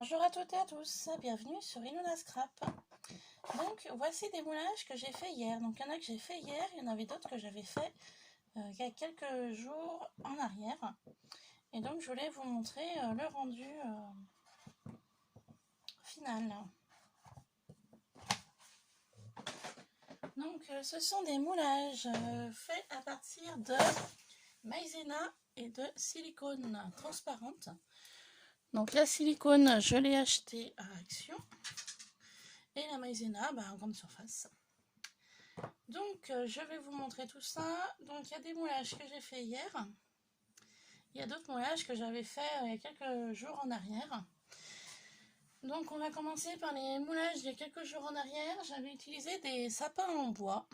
Bonjour à toutes et à tous, bienvenue sur Ilona Scrap. Donc voici des moulages que j'ai fait hier. Donc il y en a que j'ai fait hier, il y en avait d'autres que j'avais fait il y a quelques jours en arrière. Et donc je voulais vous montrer le rendu final. Donc ce sont des moulages faits à partir de maïzena et de silicone transparente. Donc la silicone, je l'ai acheté à Action. Et la maïzena, en grande surface. Donc je vais vous montrer tout ça. Donc il y a des moulages que j'ai fait hier. Il y a d'autres moulages que j'avais fait il y a quelques jours en arrière. Donc on va commencer par les moulages d'il y a quelques jours en arrière. J'avais utilisé des sapins en bois.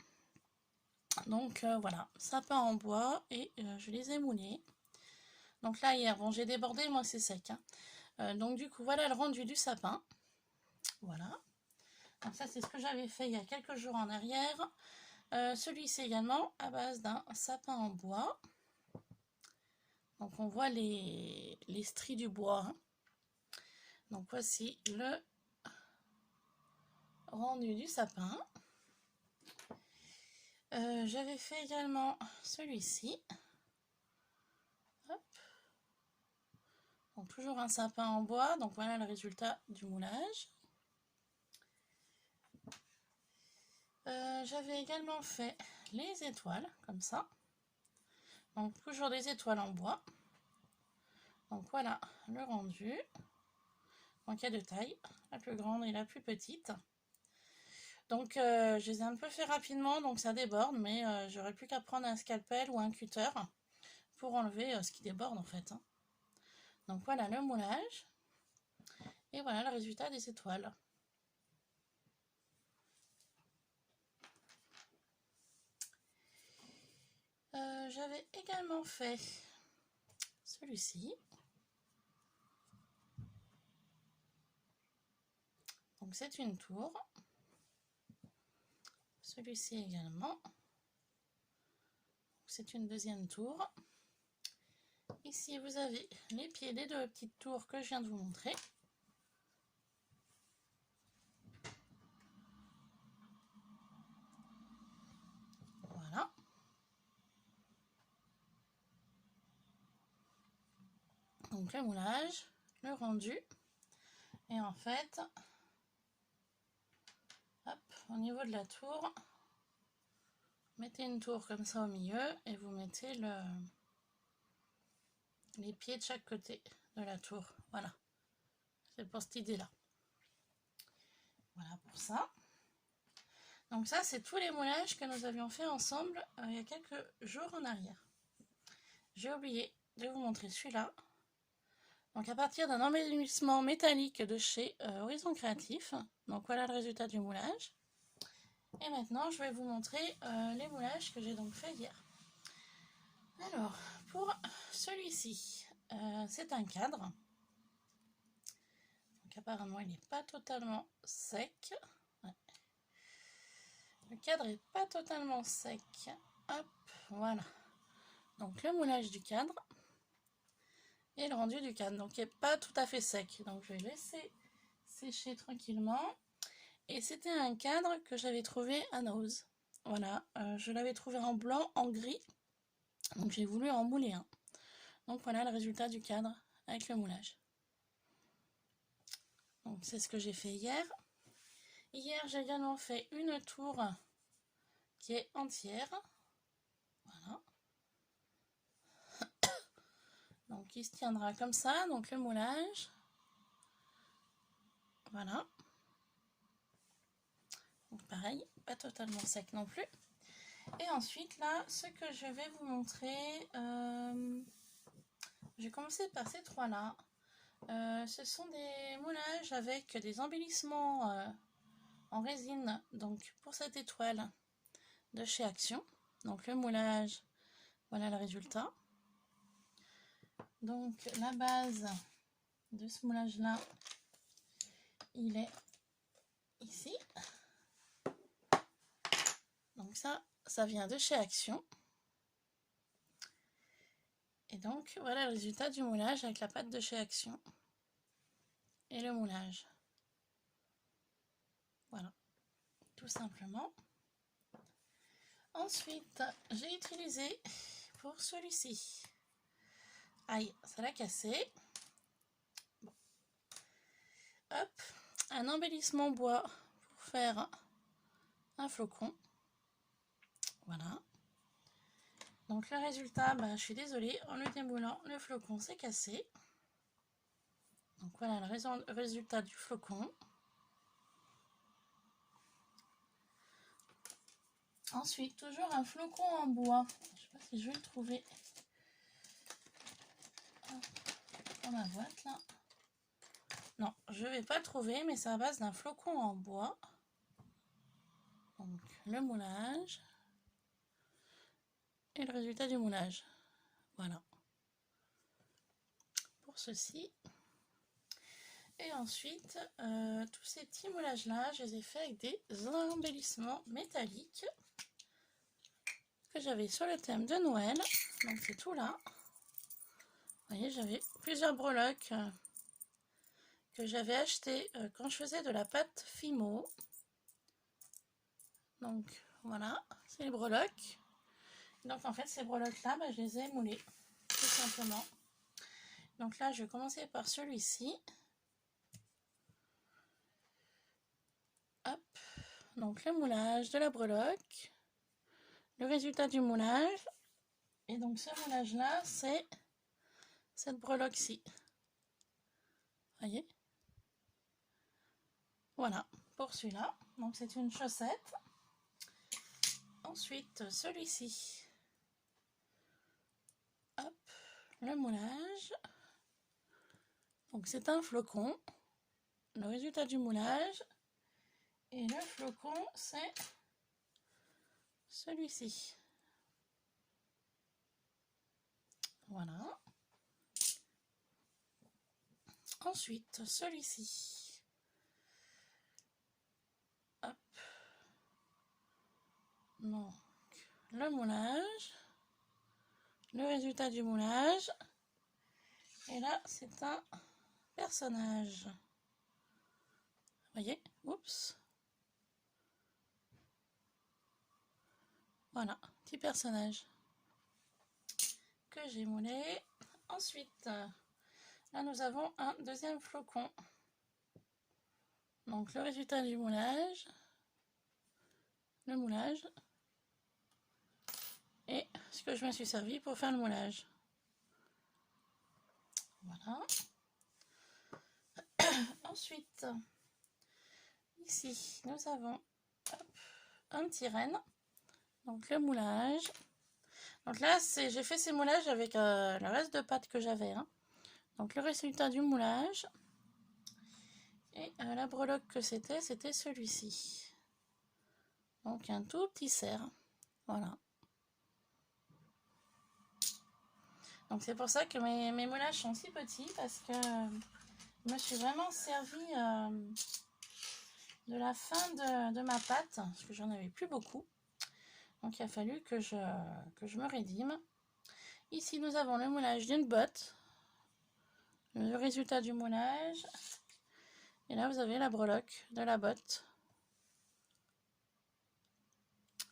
Donc voilà, sapins en bois et je les ai moulés. Donc là hier, bon j'ai débordé, moi c'est sec. Donc du coup voilà le rendu du sapin. Voilà. Donc ça c'est ce que j'avais fait il y a quelques jours en arrière. Celui-ci également à base d'un sapin en bois. Donc on voit les stries du bois. Donc voici le rendu du sapin. J'avais fait également celui-ci. Donc toujours un sapin en bois. Donc voilà le résultat du moulage. J'avais également fait les étoiles comme ça. Donc toujours des étoiles en bois. Donc voilà le rendu. Donc il y a deux tailles, la plus grande et la plus petite. Donc je les ai un peu fait rapidement, donc ça déborde, mais j'aurais plus qu'à prendre un scalpel ou un cutter pour enlever ce qui déborde en fait. Donc voilà le moulage. Et voilà le résultat des étoiles. J'avais également fait celui-ci. Donc c'est une tour. Celui-ci également. C'est une deuxième tour. Ici vous avez les pieds des deux petites tours que je viens de vous montrer. Voilà. Donc le moulage, le rendu. Et en fait, hop, au niveau de la tour, mettez une tour comme ça au milieu et vous mettez les pieds de chaque côté de la tour. Voilà, c'est pour cette idée là. Voilà pour ça. Donc ça c'est tous les moulages que nous avions fait ensemble il y a quelques jours en arrière. J'ai oublié de vous montrer celui-là. Donc à partir d'un embellissement métallique de chez Horizon Créatif. Donc voilà le résultat du moulage. Et maintenant je vais vous montrer les moulages que j'ai donc fait hier. Alors, pour celui-ci, c'est un cadre. Donc apparemment, il n'est pas totalement sec. Ouais. Le cadre n'est pas totalement sec. Hop, voilà. Donc le moulage du cadre et le rendu du cadre. Donc il n'est pas tout à fait sec. Donc je vais laisser sécher tranquillement. Et c'était un cadre que j'avais trouvé à Nose. Voilà, je l'avais trouvé en blanc, en gris. Donc j'ai voulu en mouler un. Donc voilà le résultat du cadre avec le moulage. Donc c'est ce que j'ai fait hier. Hier j'ai également fait une tour qui est entière. Voilà. Donc il se tiendra comme ça. Donc le moulage. Voilà. Donc pareil, pas totalement sec non plus. Et ensuite là, ce que je vais vous montrer, j'ai commencé par ces trois là. Ce sont des moulages avec des embellissements en résine. Donc pour cette étoile de chez Action. Donc le moulage, voilà le résultat. Donc la base de ce moulage là, il est ici. Donc ça vient de chez Action. Et donc voilà le résultat du moulage avec la pâte de chez Action. et le moulage. Voilà, tout simplement. Ensuite, j'ai utilisé pour celui-ci. Aïe, ça l'a cassé. Bon. Hop, un embellissement bois pour faire un flocon. Voilà. Donc le résultat, je suis désolée, en le démoulant, le flocon s'est cassé. Donc voilà le résultat du flocon. Ensuite, toujours un flocon en bois. Je ne sais pas si je vais le trouver dans ma boîte là. Non, je ne vais pas le trouver, mais c'est à base d'un flocon en bois. Donc le moulage. Et le résultat du moulage. Voilà. Pour ceci. Et ensuite, tous ces petits moulages là, je les ai faits avec des embellissements métalliques que j'avais sur le thème de Noël. Donc c'est tout là. Vous voyez, j'avais plusieurs breloques que j'avais acheté quand je faisais de la pâte Fimo. Donc voilà, c'est les breloques. Donc en fait ces breloques là, je les ai moulées tout simplement. Donc là je vais commencer par celui-ci. Hop, donc le moulage de la breloque, le résultat du moulage. Et donc ce moulage là, c'est cette breloque-ci. Voyez, voilà pour celui-là. Donc c'est une chaussette. Ensuite celui-ci. Hop, le moulage. Donc c'est un flocon. Le résultat du moulage. Et le flocon, c'est celui-ci. Voilà. Ensuite, celui-ci. Hop. Donc, le moulage. Le résultat du moulage. Et là, c'est un personnage. Vous voyez? Oups. Voilà, petit personnage que j'ai moulé. Ensuite, là, nous avons un deuxième flocon. Donc, le résultat du moulage. Le moulage. Et ce que je me suis servi pour faire le moulage. Voilà. Ensuite, ici, nous avons un petit renne. Donc le moulage. Donc là, j'ai fait ces moulages avec le reste de pâte que j'avais. Hein. Donc le résultat du moulage. Et la breloque que c'était celui-ci. Donc un tout petit cerf. Voilà. Donc c'est pour ça que mes moulages sont si petits, parce que je me suis vraiment servi de la fin de ma pâte, parce que j'en avais plus beaucoup. Donc il a fallu que je me rédime. Ici nous avons le moulage d'une botte, le résultat du moulage, et là vous avez la breloque de la botte.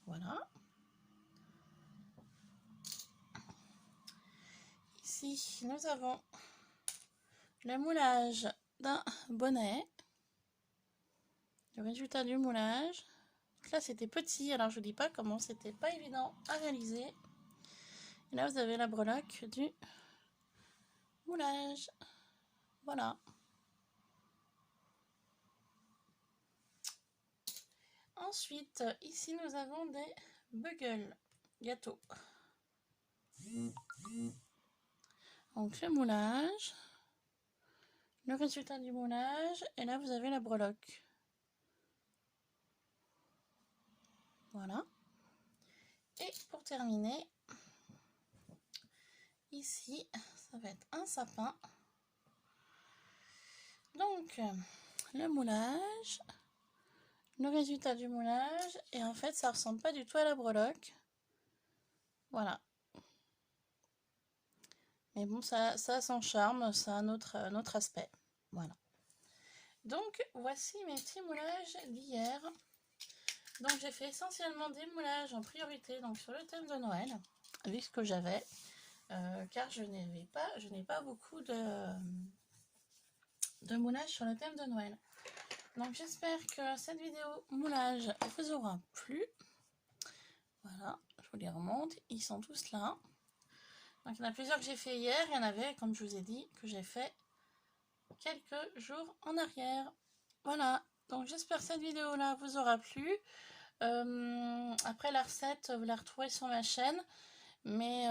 Voilà. Ici nous avons le moulage d'un bonnet, le résultat du moulage. Donc là c'était petit, alors je vous dis pas comment, c'était pas évident à réaliser. Et là vous avez la breloque du moulage. Voilà. Ensuite, ici nous avons des buggles gâteaux. Donc le moulage, le résultat du moulage, et là vous avez la breloque. Voilà. Et pour terminer, ici, ça va être un sapin. Donc, le moulage, le résultat du moulage, et en fait, ça ressemble pas du tout à la breloque. Voilà. Mais bon, ça a son charme, ça a un autre aspect. Voilà. Donc voici mes petits moulages d'hier. Donc j'ai fait essentiellement des moulages en priorité donc sur le thème de Noël, vu ce que j'avais, car je n'ai pas beaucoup de moulages sur le thème de Noël. Donc j'espère que cette vidéo moulage vous aura plu. Voilà, je vous les remonte, ils sont tous là. Donc il y en a plusieurs que j'ai fait hier, il y en avait, comme je vous ai dit, que j'ai fait quelques jours en arrière. Voilà, donc j'espère que cette vidéo là vous aura plu. Après la recette, vous la retrouvez sur ma chaîne, mais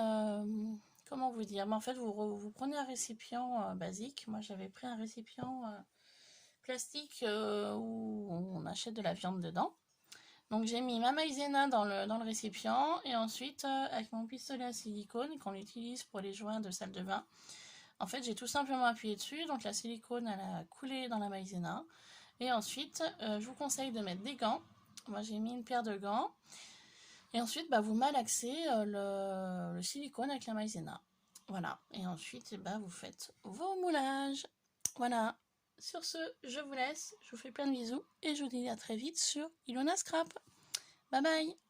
comment vous dire, mais en fait vous prenez un récipient basique. Moi j'avais pris un récipient plastique où on achète de la viande dedans. Donc j'ai mis ma maïzena dans le récipient, et ensuite avec mon pistolet à silicone qu'on utilise pour les joints de salle de bain, en fait j'ai tout simplement appuyé dessus, donc la silicone elle a coulé dans la maïzena. Et ensuite je vous conseille de mettre des gants. Moi j'ai mis une paire de gants, et ensuite vous malaxez le silicone avec la maïzena. Voilà, et ensuite vous faites vos moulages. Voilà, sur ce je vous laisse, je vous fais plein de bisous et je vous dis à très vite sur Ilona Scrap. Bye bye.